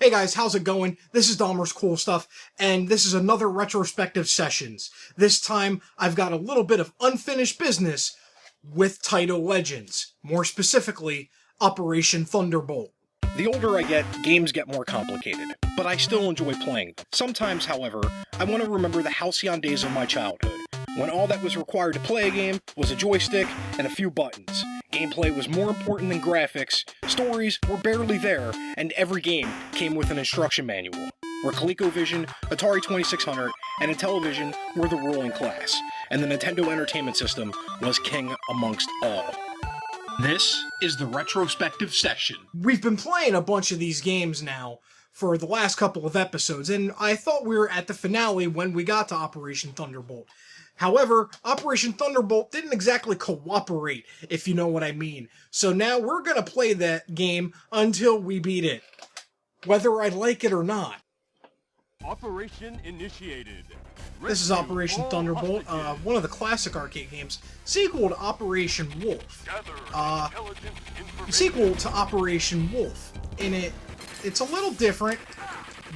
Hey guys, how's it going? This is Dommercoolstuff, and this is another Retrospective Sessions. This time, I've got a little bit of unfinished business with Taito Legends. More specifically, Operation Thunderbolt. The older I get, games get more complicated, but I still enjoy playing them. Sometimes, however, I want to remember the halcyon days of my childhood, when all that was required to play a game was a joystick and a few buttons. Gameplay was more important than graphics, stories were barely there, and every game came with an instruction manual, where ColecoVision, Atari 2600, and Intellivision were the ruling class, and the Nintendo Entertainment System was king amongst all. This is the Retrospective Session. We've been playing a bunch of these games now for the last couple of episodes, and I thought we were at the finale when we got to Operation Thunderbolt. However, Operation Thunderbolt didn't exactly cooperate, if you know what I mean. So now we're going to play that game until we beat it, whether I like it or not. Operation initiated. This is Operation Thunderbolt, one of the classic arcade games, sequel to Operation Wolf. Sequel to Operation Wolf. In it, it's a little different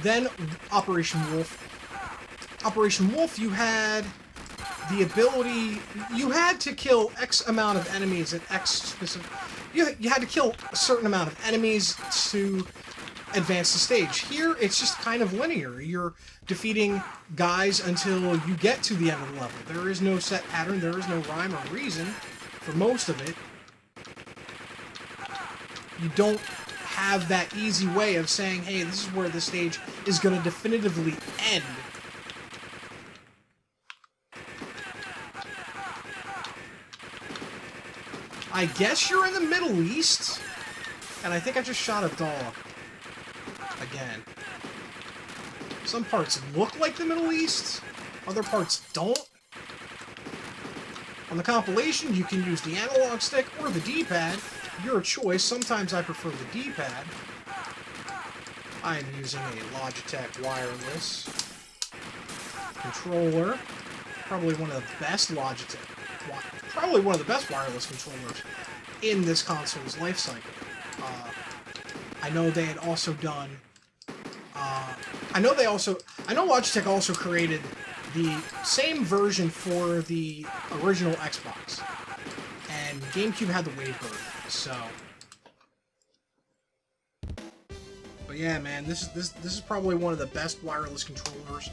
than Operation Wolf. Operation Wolf, you had the ability, you had to kill X amount of enemies at X specific, you had to kill a certain amount of enemies to advance the stage. Here, it's just kind of linear. You're defeating guys until you get to the end of the level. There is no set pattern, there is no rhyme or reason for most of it. You don't have that easy way of saying, hey, this is where the stage is going to definitively end. I guess you're in the Middle East, and I think I just shot a dog. Again. Some parts look like the Middle East, other parts don't. On the compilation, you can use the analog stick or the D-pad. Your choice. Sometimes I prefer the D-pad. I am using a Logitech wireless controller. Probably one of the best probably one of the best wireless controllers in this console's life cycle. I know they had also done. I know Logitech also created the same version for the original Xbox, and GameCube had the Wavebird. So, but yeah, man, this is probably one of the best wireless controllers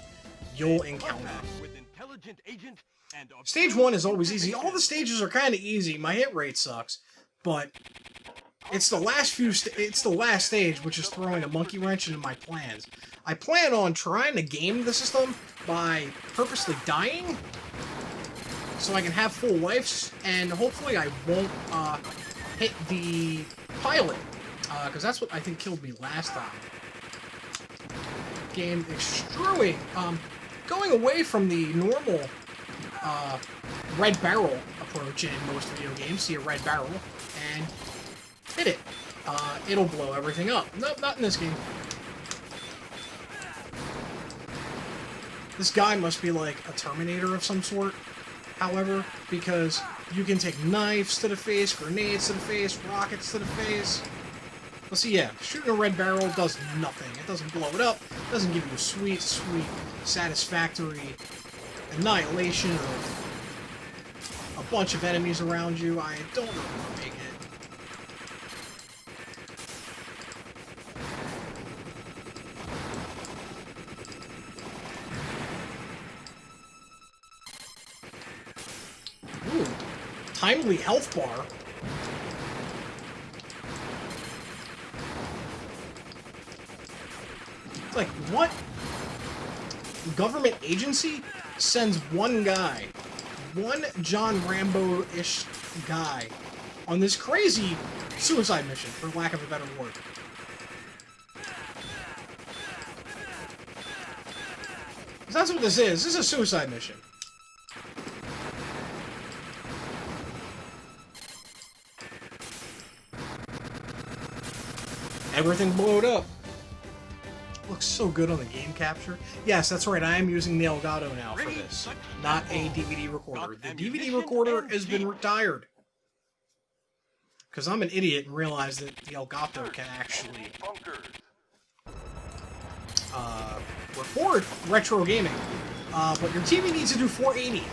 you'll encounter. Stage 1 is always easy. All the stages are kind of easy. My hit rate sucks, but it's the last stage, which is throwing a monkey wrench into my plans. I plan on trying to game the system by purposely dying, so I can have full lives, and hopefully I won't hit the pilot, because that's what I think killed me last time. Game extruing, going away from the normal red barrel approach in most video games. See a red barrel and hit it. It'll blow everything up. Nope, not in this game. This guy must be like a Terminator of some sort, however, because you can take knives to the face, grenades to the face, rockets to the face. Let's see, yeah, shooting a red barrel does nothing. It doesn't blow it up, it doesn't give you a sweet, sweet, satisfactory annihilation of a bunch of enemies around you. I don't know how to make it. Ooh, timely health bar. It's like, what government agency sends one guy, one John Rambo-ish guy, on this crazy suicide mission, for lack of a better word? That's what this is. This is a suicide mission. Everything blowed up. Looks so good on the game capture. Yes, that's right, I am using the Elgato now for this, not a DVD recorder. The DVD recorder has been retired. Because I'm an idiot and realized that the Elgato can actually record retro gaming, but your TV needs to do 480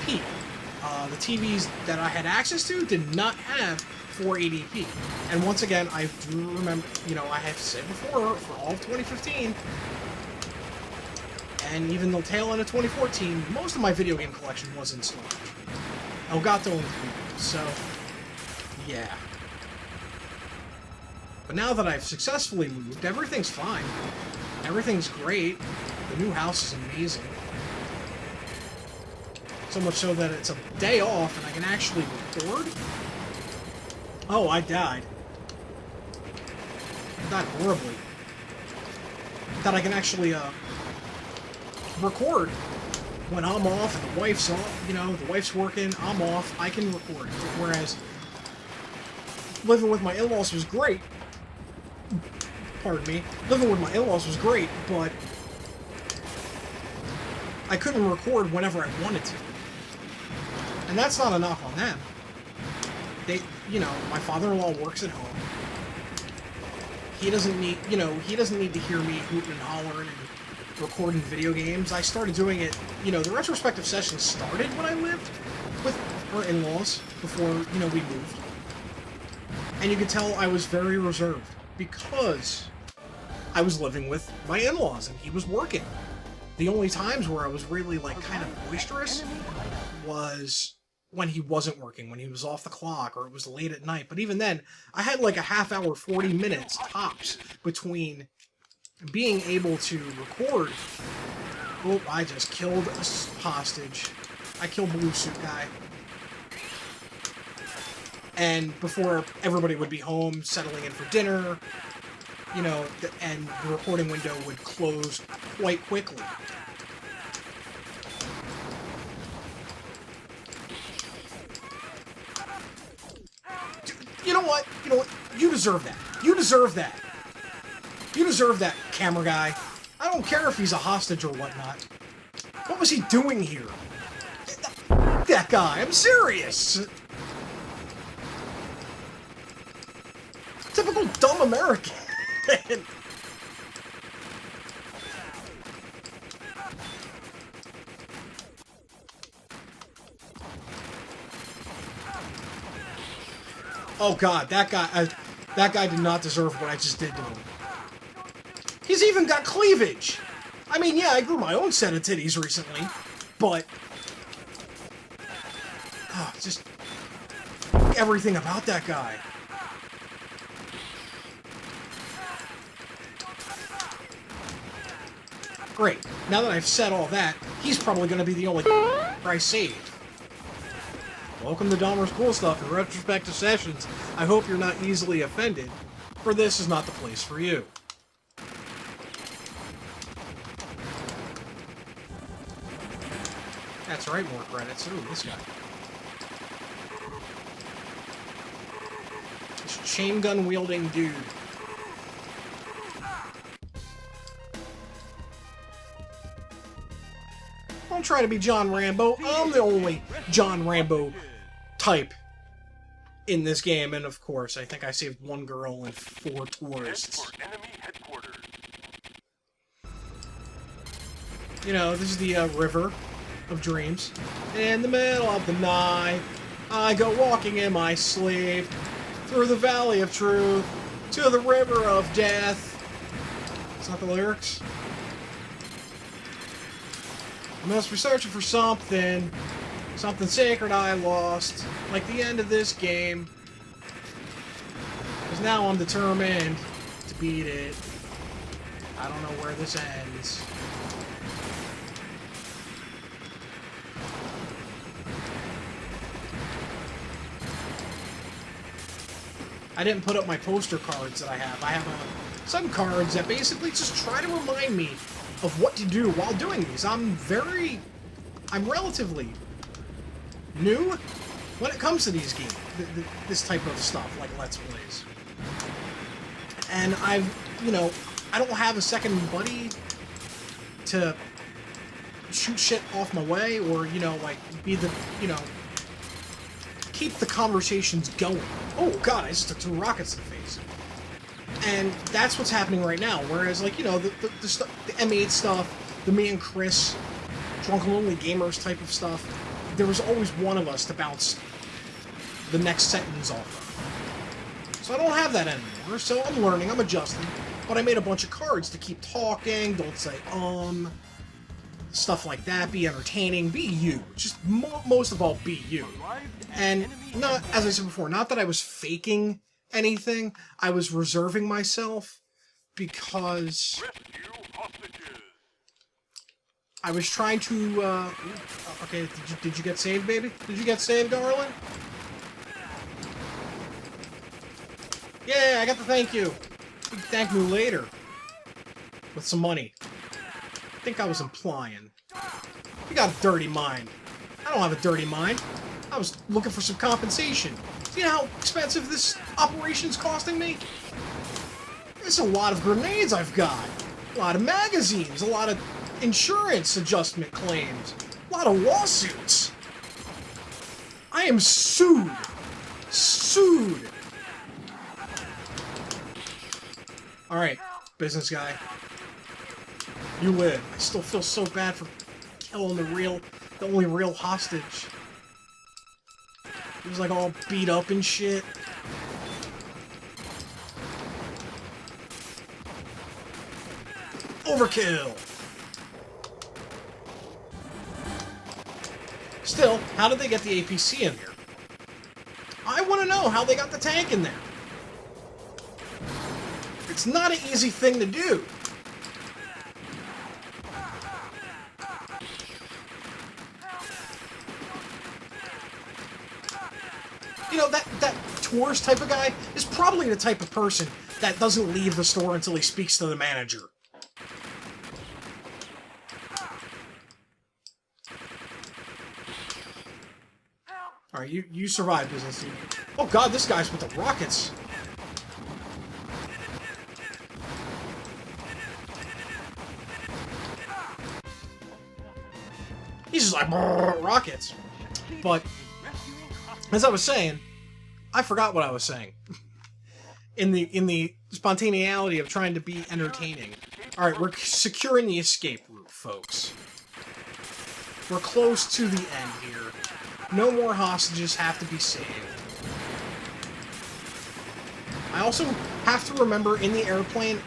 p. The TVs that I had access to did not have 480p. And once again, I do remember, you know, I have said before, for all of 2015, and even the tail end of 2014, most of my video game collection was in storage. Elgato included, so, yeah. But now that I've successfully moved, everything's fine. Everything's great. The new house is amazing. So much so that it's a day off and I can actually record. Oh, I died. I died horribly. That I can actually, record when I'm off and the wife's off, you know, the wife's working, I'm off, I can record. Whereas living with my in-laws was great. Pardon me. Living with my in-laws was great, but I couldn't record whenever I wanted to. And that's not a knock on them. They, you know, my father-in-law works at home. He doesn't need, you know, he doesn't need to hear me hooting and hollering and recording video games. I started doing it, you know, the retrospective session started when I lived with our in-laws before, you know, we moved. And you could tell I was very reserved because I was living with my in-laws and he was working. The only times where I was really, like, kind of boisterous was when he wasn't working, when he was off the clock, or it was late at night. But even then, I had like a half hour, 40 minutes tops between being able to record. Oh, I just killed a hostage. I killed Blue Suit Guy. And before everybody would be home, settling in for dinner, you know, and the recording window would close quite quickly. You know what? You know what? You deserve that. You deserve that. You deserve that, camera guy. I don't care if he's a hostage or whatnot. What was he doing here? That guy, I'm serious. Typical dumb American. Oh god, that guy did not deserve what I just did to him. He's even got cleavage! I mean, yeah, I grew my own set of titties recently, but... just... everything about that guy. Great. Now that I've said all that, he's probably going to be the only I saved. Welcome to Dommercoolstuff and Retrospective Sessions. I hope you're not easily offended, for this is not the place for you. That's right, more credits. Ooh, this guy. This chain gun wielding dude. Don't try to be John Rambo. I'm the only John Rambo type in this game, and of course, I think I saved one girl and 4 tourists. You know, this is the River of Dreams. In the middle of the night, I go walking in my sleep, through the valley of truth, to the river of death. It's not the lyrics. I must be searching for something sacred I lost, like the end of this game. Because now I'm determined to beat it. I don't know where this ends. I didn't put up my poster cards that I have. I have some cards that basically just try to remind me of what to do while doing these. I'm relatively new when it comes to these games, this type of stuff, like Let's Plays. And you know, I don't have a second buddy to shoot shit off my way, or, you know, like, be the, you know, keep the conversations going. Oh god, I just took 2 rockets in the face. And that's what's happening right now. Whereas, like, you know, the M8 stuff, the me and Chris, Drunken Lonely Gamers type of stuff, there was always one of us to bounce the next sentence off of. So I don't have that anymore, so I'm learning, I'm adjusting. But I made a bunch of cards to keep talking, don't say, stuff like that, be entertaining, be you. Just most of all, be you. And, not, as I said before, not that I was faking anything, I was reserving myself because I was trying to, okay, did you get saved, baby? Did you get saved, darling? Yeah, I got the thank you. You can thank me later. With some money. I think I was implying. You got a dirty mind. I don't have a dirty mind. I was looking for some compensation. Do you know how expensive this operation's costing me? There's a lot of grenades I've got. A lot of magazines. A lot of insurance adjustment claims. A lot of lawsuits. I am sued. Sued. Alright, business guy. You live. I still feel so bad for killing the only real hostage. He was like all beat up and shit. Overkill! Still, how did they get the APC in here? I want to know how they got the tank in there. It's not an easy thing to do. You know, that tourist type of guy is probably the type of person that doesn't leave the store until he speaks to the manager. Alright, you survive, business. Oh god, this guy's with the rockets. He's just like, rockets. But, as I was saying, I forgot what I was saying. in the spontaneity of trying to be entertaining. Alright, we're securing the escape route, folks. We're close to the end here. No more hostages have to be saved. I also have to remember in the airplane,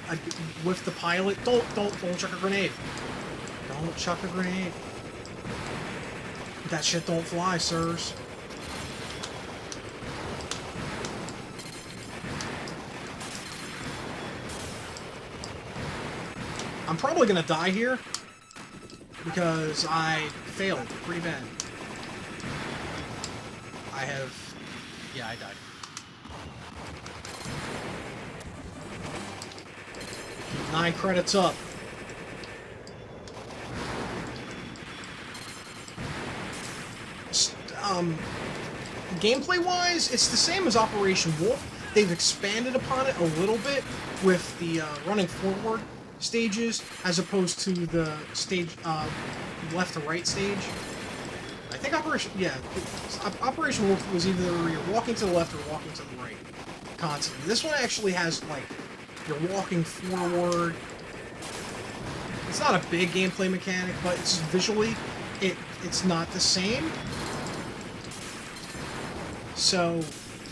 with the pilot, don't chuck a grenade. Don't chuck a grenade. That shit don't fly, sirs. I'm probably gonna die here because I failed pretty bad. Yeah, I died. Keep 9 credits up. Gameplay-wise, it's the same as Operation Wolf. They've expanded upon it a little bit with the running forward stages as opposed to the stage left to right stage. I think Operation Wolf was either you're walking to the left or walking to the right constantly. This one actually has, like, you're walking forward. It's not a big gameplay mechanic, but it's visually, it's not the same. So,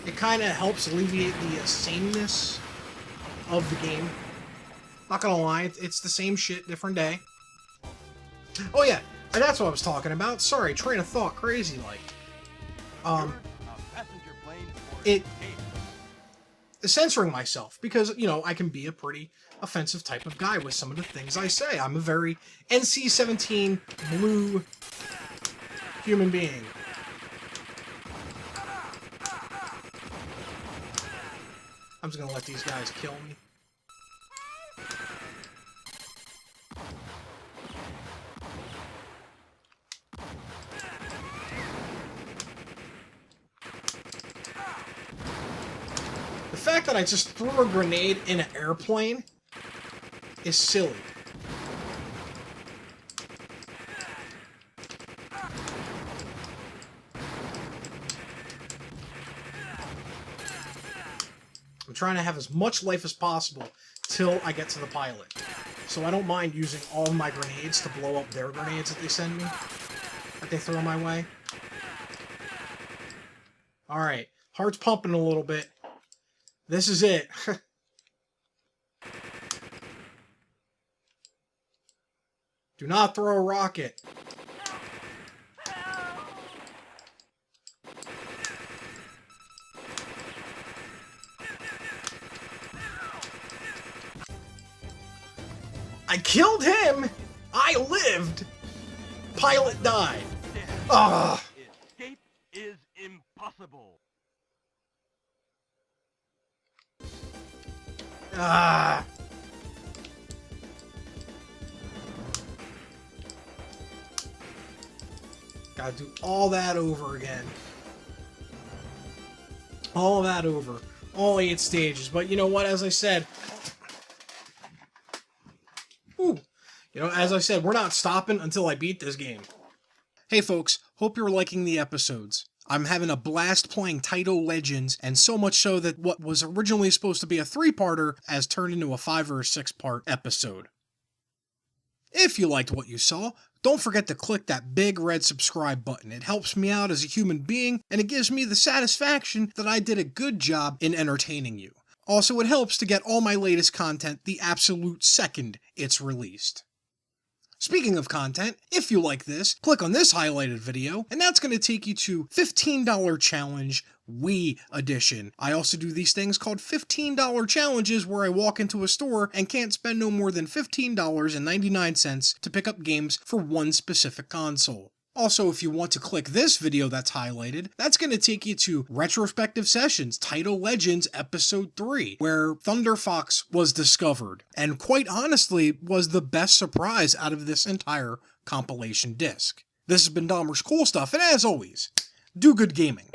it kind of helps alleviate the sameness of the game. Not gonna lie, it's the same shit, different day. Oh yeah, that's what I was talking about. Sorry, train of thought, crazy like. Censoring myself, because, you know, I can be a pretty offensive type of guy with some of the things I say. I'm a very NC-17 blue human being. I'm just gonna let these guys kill me. The fact that I just threw a grenade in an airplane is silly. I'm I'm trying to have as much life as possible till I get to the pilot. So I don't mind using all of my grenades to blow up their grenades that they send me, that they throw my way. Alright, heart's pumping a little bit. This is it. Do not throw a rocket. I killed him! I lived! Pilot died. Ugh. Escape is impossible. Ah. Gotta do all that over again. All that over. All 8 stages. But you know what? As I said... Ooh. You know, as I said, we're not stopping until I beat this game. Hey folks, hope you're liking the episodes. I'm having a blast playing Taito Legends, and so much so that what was originally supposed to be a 3-parter has turned into a 5 or 6-part episode. If you liked what you saw, don't forget to click that big red subscribe button. It helps me out as a human being, and it gives me the satisfaction that I did a good job in entertaining you. Also, it helps to get all my latest content the absolute second it's released. Speaking of content, if you like this, click on this highlighted video, and that's going to take you to $15 Challenge Wii Edition. I also do these things called $15 challenges where I walk into a store and can't spend no more than $15.99 to pick up games for one specific console. Also, if you want to click this video that's highlighted, that's going to take you to Retrospective Sessions, Taito Legends Episode 3, where Thunder Fox was discovered, and quite honestly, was the best surprise out of this entire compilation disc. This has been Dommercoolstuff, and as always, do good gaming.